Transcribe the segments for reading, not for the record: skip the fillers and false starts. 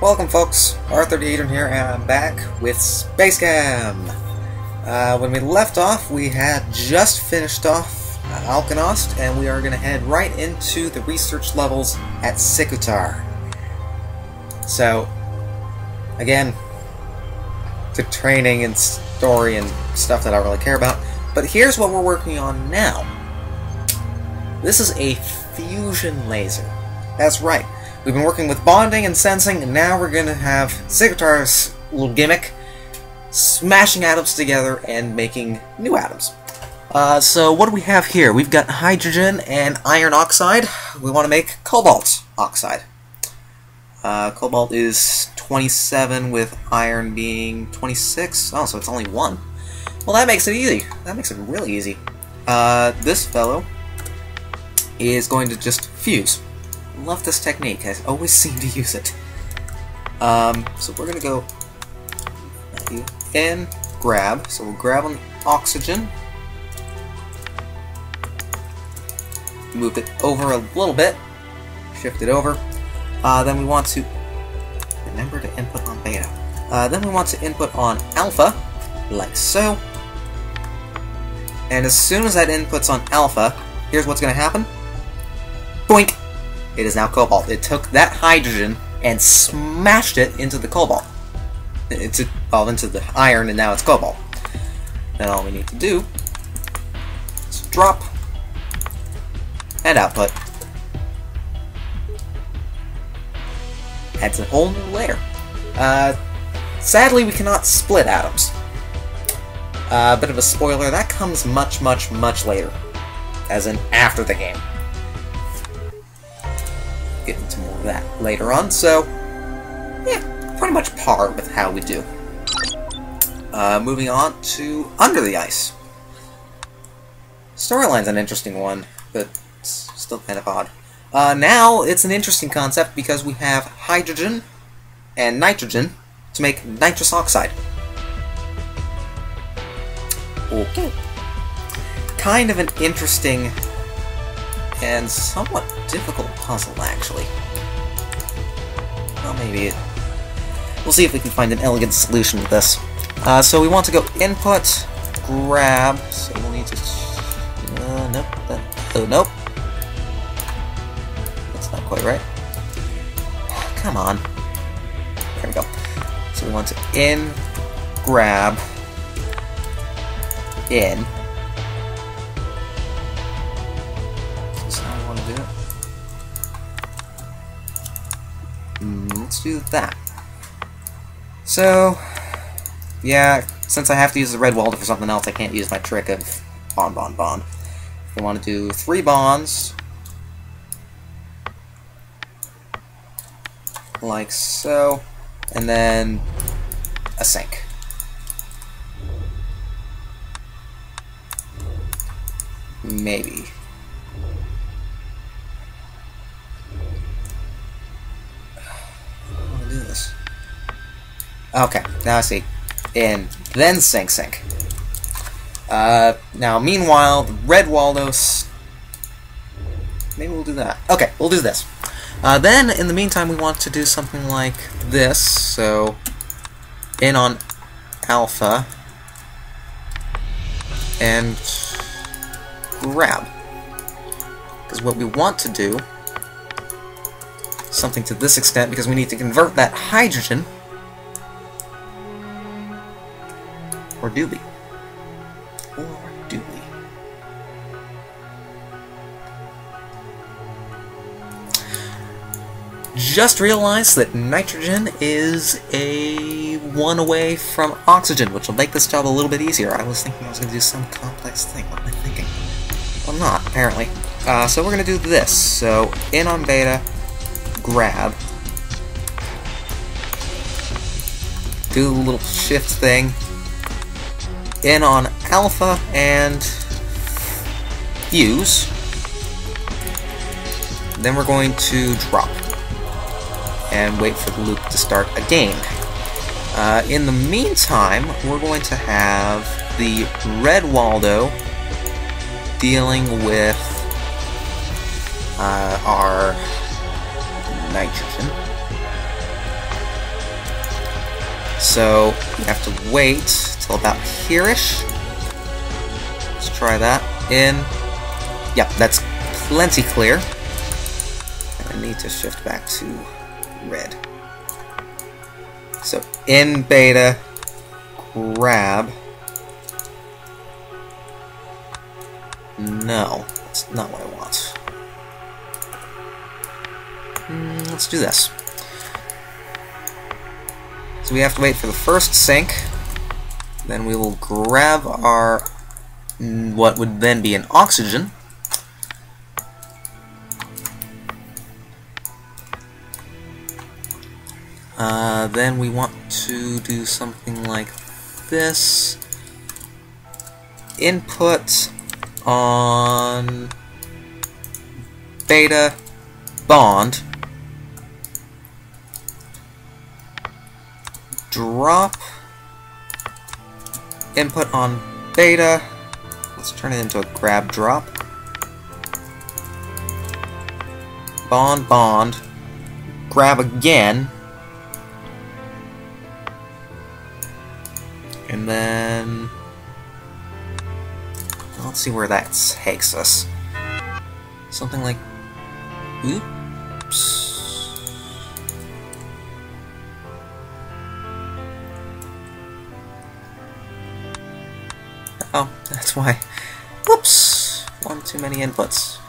Welcome folks, Arthur the Adrian here, and I'm back with SpaceChem! When we left off, we had just finished off Alkanost, and we are going to head right into the research levels at Sikutar. So, again, the training and story and stuff that I don't really care about, but here's what we're working on now. This is a fusion laser. That's right. We've been working with bonding and sensing, and now we're going to have Sikutar's little gimmick, smashing atoms together and making new atoms. So what do we have here? We've got hydrogen and iron oxide. We want to make cobalt oxide. Cobalt is 27 with iron being 26. Oh, so it's only 1. Well, that makes it easy. That makes it really easy. This fellow is going to just fuse. Love this technique. I always seem to use it. So we're gonna go and grab. So we'll grab on oxygen, move it over a little bit, shift it over. Then we want to remember to input on beta. Then we want to input on alpha, like so. And as soon as that input's on alpha, here's what's gonna happen. Boink! It is now cobalt. It took that hydrogen and smashed it into the cobalt. Into the iron, and now it's cobalt. Then all we need to do is drop and output. Adds a whole new layer. Sadly, we cannot split atoms. Bit of a spoiler, that comes much, much, much later. As in, after the game. Get into more of that later on, so yeah, pretty much par with how we do. Moving on to Under the Ice. Storyline's an interesting one, but it's still kind of odd. Now it's an interesting concept because we have hydrogen and nitrogen to make nitrous oxide. Okay. Kind of an interesting and somewhat difficult puzzle, actually. Well, maybe we'll see if we can find an elegant solution to this. So we want to go input, grab, so we'll need to... nope. Oh, nope. That's not quite right. Come on. There we go. So we want to in, grab, in. Let's do that. So, yeah, since I have to use the red welder for something else, I can't use my trick of bond, bond, bond. We want to do 3 bonds, like so, and then a sink. Maybe. Okay, now I see. In, then sink, sink. Now, meanwhile, the red Waldos... Maybe we'll do that. Okay, we'll do this. Then, in the meantime, we want to do something like this. So, in on alpha, and grab. Because what we want to do, something to this extent, because we need to convert that hydrogen. Or do we? Or do we? Just realized that nitrogen is a 1 away from oxygen, which will make this job a little bit easier. I was thinking I was going to do some complex thing. What am I thinking? Well, not, apparently. So we're going to do this. So, in on beta, grab, do the little shift thing, in on alpha, and fuse. Then we're going to drop and wait for the loop to start again. In the meantime, we're going to have the red Waldo dealing with our nitrogen. So we have to wait till about here-ish. Let's try that. In. Yep, that's plenty clear. And I need to shift back to red. So in beta, grab. No, that's not what I want. Let's do this. So we have to wait for the first sync. Then we will grab our what would then be an oxygen. Then we want to do something like this. Input on beta bond. Drop. Input on beta. Let's turn it into a grab drop. Bond, bond. Grab again. And then let's see where that takes us. Something like, oops. Oh, that's why. Whoops! One too many inputs.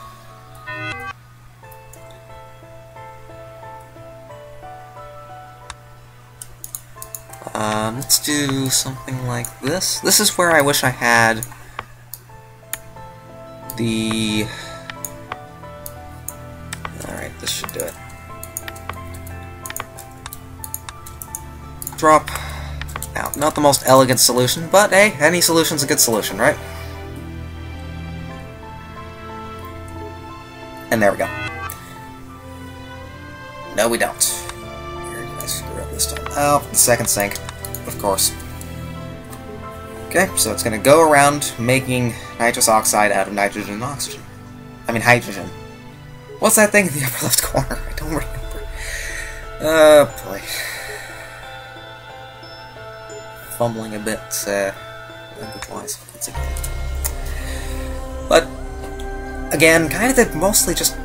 Let's do something like this. This is where I wish I had the... Alright, this should do it. Drop. Now, not the most elegant solution, but hey, any solution's a good solution, right? And there we go. No, we don't. Where did I screw up this time? Oh, the second sync. Of course. Okay, so it's going to go around making nitrous oxide out of nitrogen and oxygen. I mean hydrogen. What's that thing in the upper left corner? I don't remember. Oh, boy. Fumbling a bit, language-wise, once again. But, again, kind of did mostly just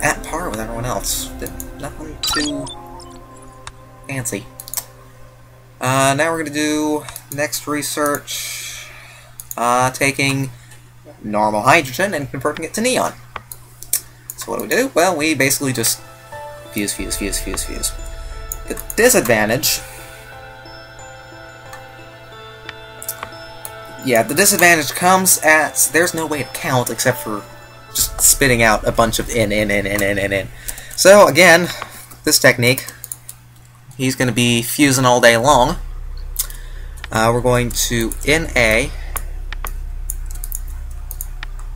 at par with everyone else. Did nothing too fancy. Now we're going to do next research, taking normal hydrogen and converting it to neon. So what do? Well, we basically just fuse, fuse, fuse, fuse, fuse. The disadvantage... Yeah, the disadvantage comes at there's no way to count except for just spitting out a bunch of in. So, again, this technique... He's going to be fusing all day long. We're going to NA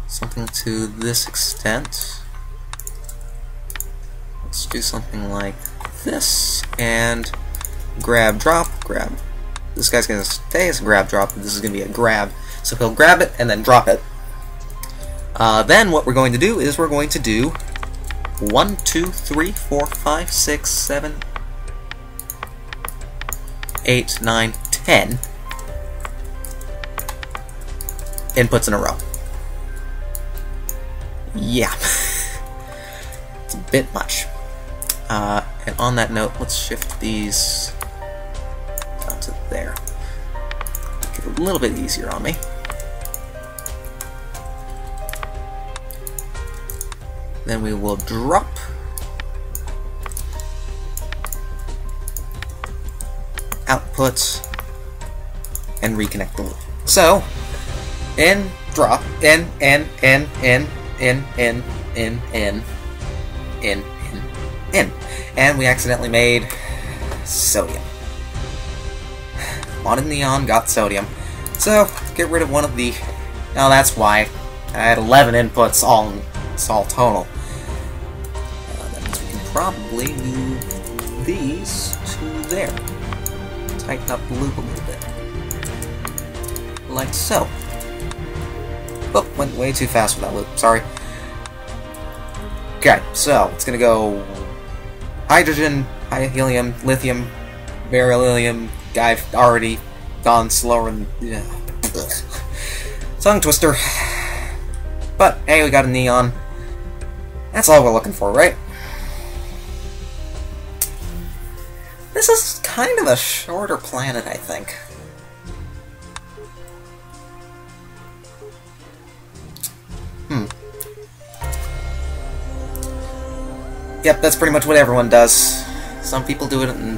something to this extent. Let's do something like this and grab, drop, grab. This guy's going to stay as a grab, drop, but this is going to be a grab. So he'll grab it and then drop it. Then what we're going to do is we're going to do 1, 2, 3, 4, 5, 6, 7, 8, 9, 10 inputs in a row. Yeah. It's a bit much. And on that note, let's shift these down to there. Make it a little bit easier on me. Then we will drop. Output and reconnect the loop. So, in, drop, in, and we accidentally made sodium. Wanted neon, got sodium. So, get rid of one of the... Now that's why I had 11 inputs, it's all total. That means we can probably move these to there. Tighten up the loop a little bit. Like so. Oh, went way too fast with that loop, sorry. Okay, so it's gonna go hydrogen, helium, lithium, beryllium, I've already gone slower than... Tongue twister. But, hey, we got a neon. That's all we're looking for, right? This is kind of a shorter planet, I think. Yep, that's pretty much what everyone does. Some people do it in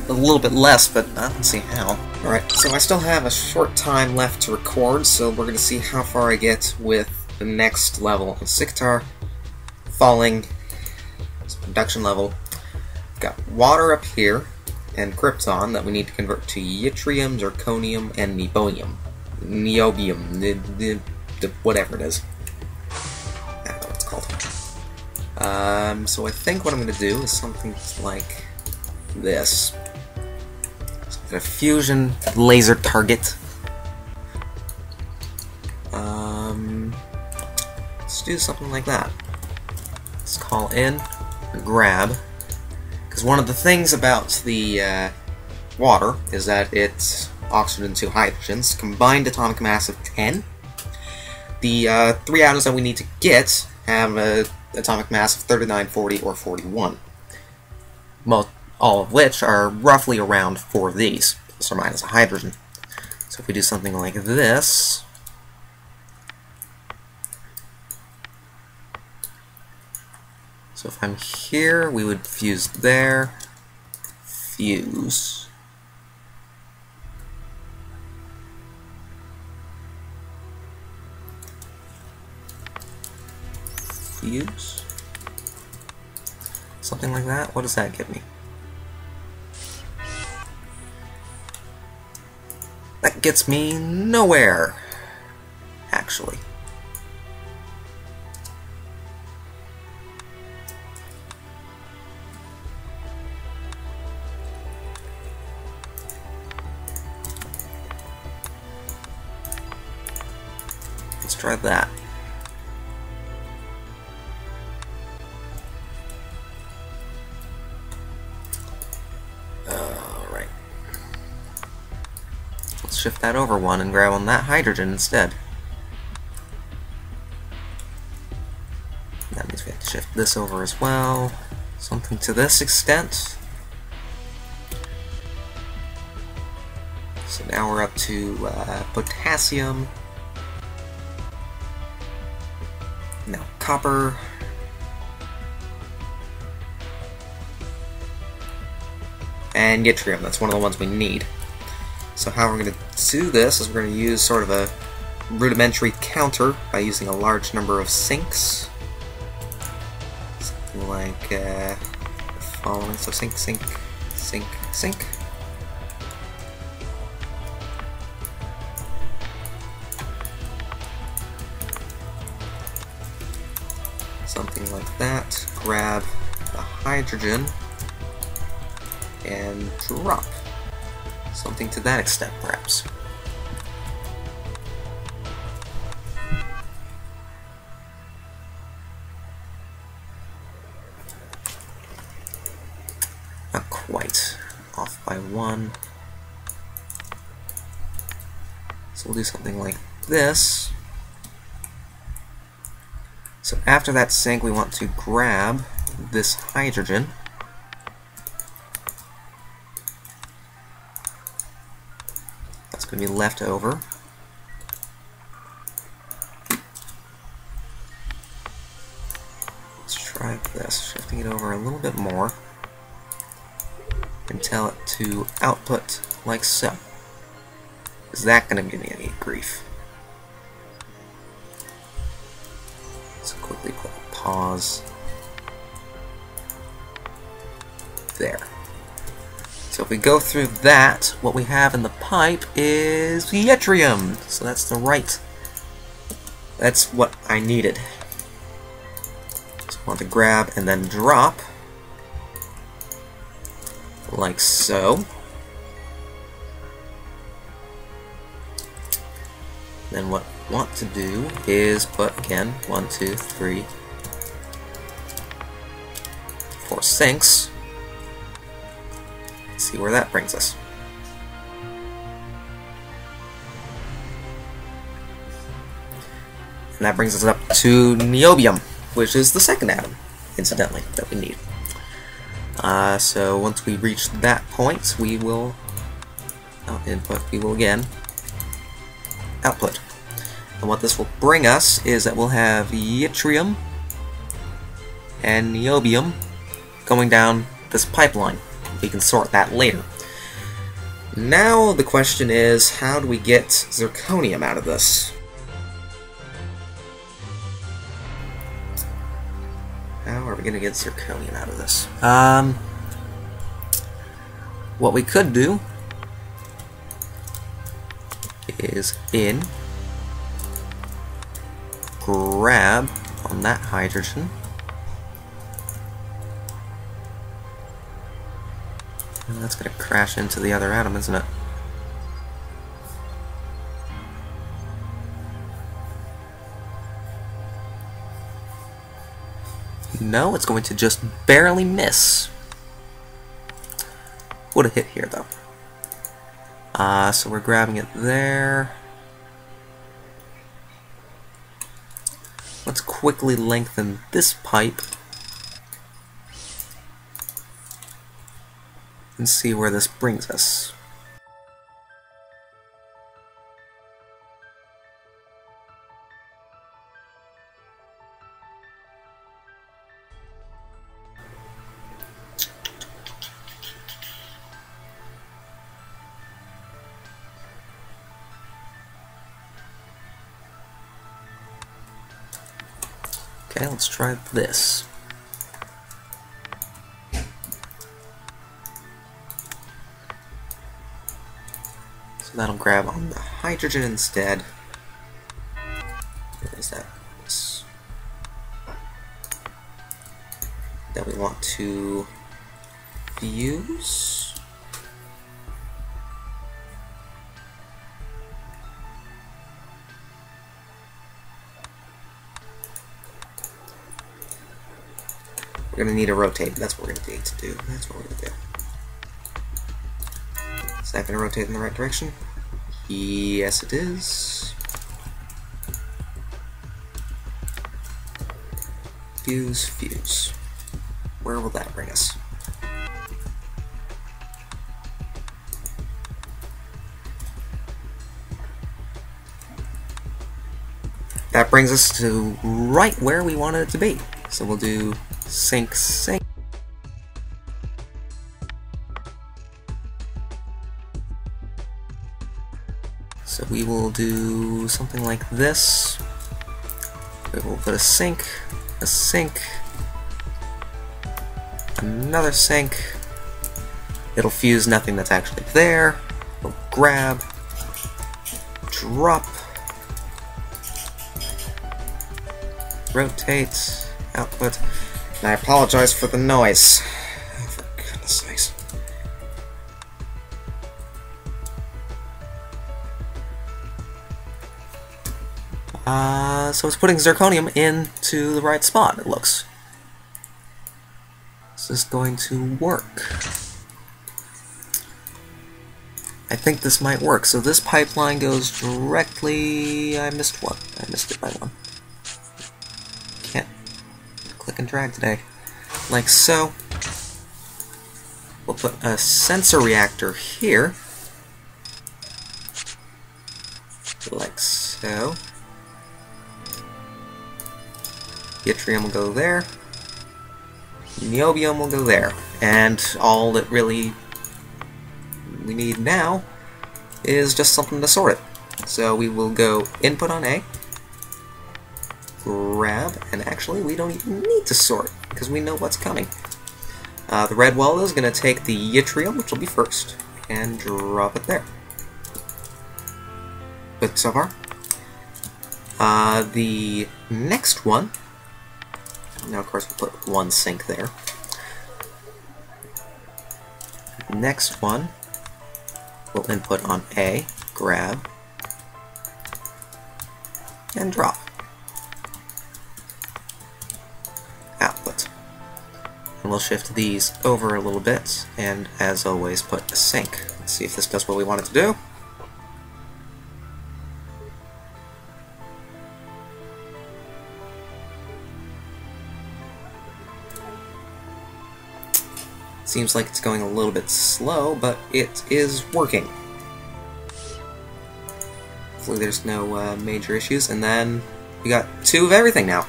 a little bit less, but I don't see how. Alright, so I still have a short time left to record, so we're going to see how far I get with the next level of Sikutar. Falling production level. We've got water up here, and krypton that we need to convert to yttrium, zirconium, and niobium. Whatever it is. I don't know what it's called. So I think what I'm going to do is something like this. So a fusion laser target. Let's do something like that. Let's call in a grab. Because one of the things about the water is that it's oxygen to hydrogens, combined atomic mass of 10. The 3 atoms that we need to get have an atomic mass of 39, 40, or 41. All of which are roughly around 4 of these, plus or minus a hydrogen. So if we do something like this, so if I'm here, we would fuse there, fuse, fuse, something like that. What does that give me? That gets me nowhere, actually. Let's try that. Alright. Let's shift that over one and grab on that hydrogen instead. That means we have to shift this over as well. Something to this extent. So now we're up to potassium. Now copper. And yttrium, that's one of the ones we need. So how we're going to do this is we're going to use sort of a rudimentary counter by using a large number of sinks. Something like the following, so sink, sink, sink, sink. Something like that. Grab the hydrogen and drop. Something to that extent, perhaps. Not quite. Off by one. So we'll do something like this. So after that sink, we want to grab this hydrogen. That's going to be left over. Let's try this, shifting it over a little bit more and tell it to output like so. Is that going to give me any grief? Let's quickly put a pause there. So if we go through that, what we have in the pipe is yttrium. So that's the right. That's what I needed. So I want to grab and then drop, like so. Then what I want to do is put, again, 1, 2, 3, 4 sinks. Let's see where that brings us. And that brings us up to niobium, which is the second atom, incidentally, that we need. So once we reach that point, we will input, we will again output. And what this will bring us is that we'll have yttrium and niobium going down this pipeline. We can sort that later. Now the question is, how do we get zirconium out of this? How are we going to get zirconium out of this? What we could do is grab on that hydrogen, and that's going to crash into the other atom, isn't it? No, it's going to just barely miss. Would have hit here though. So we're grabbing it there. Let's quickly lengthen this pipe and see where this brings us. Okay, let's try this. So that'll grab on the hydrogen instead. What is that? This. That we want to fuse. We're going to need to rotate. That's what we're going to need to do. That's what we're going to do. Is that going to rotate in the right direction? Yes, it is. Fuse, fuse. Where will that bring us? That brings us to right where we wanted it to be. So we'll do sync, sync. So we will do something like this. We will put a sync, another sync. It'll fuse nothing that's actually there. We'll grab, drop, rotate, output. And I apologize for the noise. For goodness sakes. So it's putting zirconium into the right spot, it looks. Is this going to work? I think this might work. So this pipeline goes directly... I missed one. I missed it by one. Can't click and drag today. Like so. We'll put a sensor reactor here. Like so. Yttrium will go there. Niobium will go there. And all that really we need now is just something to sort it. So we will go input on A, grab, and actually we don't even need to sort because we know what's coming. The red wall is going to take the yttrium, which will be first, and drop it there. Good so far. The next one, now of course we'll put one sync there. Next one, we'll input on A, grab, and drop. Output. And we'll shift these over a little bit, and as always, put a sync. Let's see if this does what we want it to do. Seems like it's going a little bit slow, but it is working. Hopefully there's no major issues, and then we got 2 of everything now.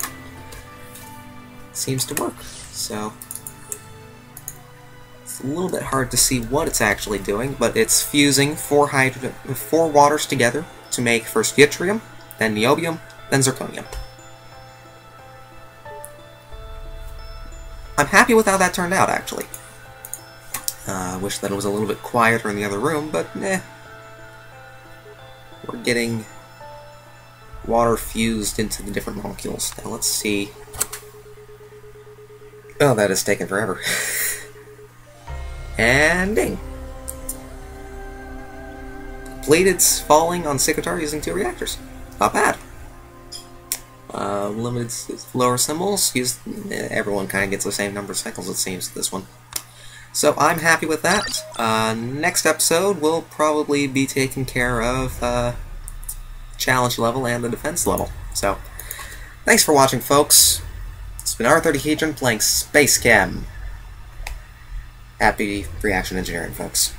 Seems to work, so it's a little bit hard to see what it's actually doing, but it's fusing 4 waters together to make first yttrium, then niobium, then zirconium. I'm happy with how that turned out, actually. I wish that it was a little bit quieter in the other room, but eh. We're getting water fused into the different molecules. Now let's see. Oh, that has taken forever. And ding! Completed falling on Sikutar using 2 reactors. Not bad. Limited lower symbols. Everyone kind of gets the same number of cycles, it seems, this one. So I'm happy with that. Next episode, we'll probably be taking care of challenge level and the defense level. So, thanks for watching, folks. It's been R30Hedron playing SpaceChem. Happy reaction engineering, folks.